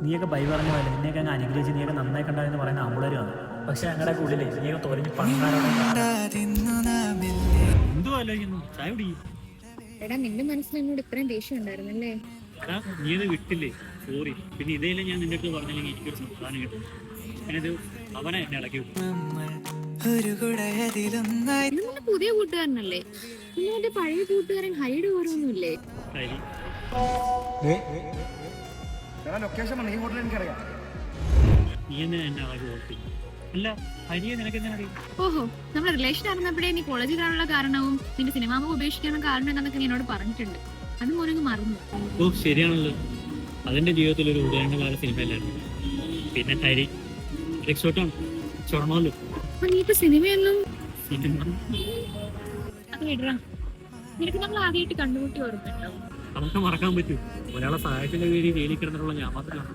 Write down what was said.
നീയൊക്കെ ബൈ പറഞ്ഞ പോലെ നിന്നെയൊക്കെ അങ്ങ് അനുഗ്രഹിച്ച് നീയൊക്കെ നന്നായി കണ്ടായെന്ന് പറയുന്ന ആമ്പിളരുമാണ്. പക്ഷെ ഞങ്ങളുടെ ഉള്ളിലേ നീയൊക്കെ തോരഞ്ഞ് എന്തോ ആലോചിക്കുന്നു. ചായ കുടിക്കും. എടാ, നിന്റെ മനസ്സിൽ എന്നോട് ഇത്രയും ദേഷ്യം ഉണ്ടായിരുന്നല്ലേ? എടാ നീ അത് വിട്ടില്ലേ, സോറി. പിന്നെ ഇതേലും ഞാൻ നിന്റെ അടുത്ത് പറഞ്ഞില്ലെങ്കിൽ എനിക്കൊരു സമാധാനം കിട്ടും. ഞാനത് അവനെ എന്നെ ഇളക്കി വിട്ടു. നിങ്ങളുടെ പുതിയ കൂട്ടുകാരനല്ലേ? പിന്നെ മറ്റേ പഴയ കൂട്ടുകാരൻ ഹൈഡ് പോരൊന്നുമില്ലേ? ഹരി, നീ എന്നെ ഇളക്കി ഓർത്തി. അല്ല ഹരിയെ നിനക്ക് എന്നെ അറിയാം? ഓഹോ, നമ്മുടെ റിലേഷൻ അറിഞ്ഞപ്പോഴേ നീ കോളേജിൽ കാണാനുള്ള കാരണവും നിന്റെ സിനിമാ ഉപേക്ഷിക്കാനുള്ള കാരണം എന്താണെന്നൊക്കെ നീ എന്നോട് പറഞ്ഞിട്ടുണ്ട്. അത് മോനങ്ങ് മറന്നു. ഓ ശരിയാണല്ലോ, അതിന്റെ ജീവിതത്തിൽ ഒരു ഉദാഹരണകാല സിനിമയല്ലായിരുന്നു. പിന്നെ ഹരി രക്ഷോട്ടാണ് ചൊറണല്ലോ. അപ്പൊ നീ ഇപ്പൊ സിനിമയൊന്നും സിനിമ അത് വിടറാ. നിനക്ക് നമ്മൾ ആദ്യമായിട്ട് കണ്ടുമുട്ടി ഓർമ്മയുണ്ടാവും. അതൊക്കെ മറക്കാൻ പറ്റൂ? ഒരാളെ സഹായത്തിന്റെ പേരിൽ ജയിലിൽ കിടന്നിട്ടുള്ള ഞാൻ മാത്രമാണ്.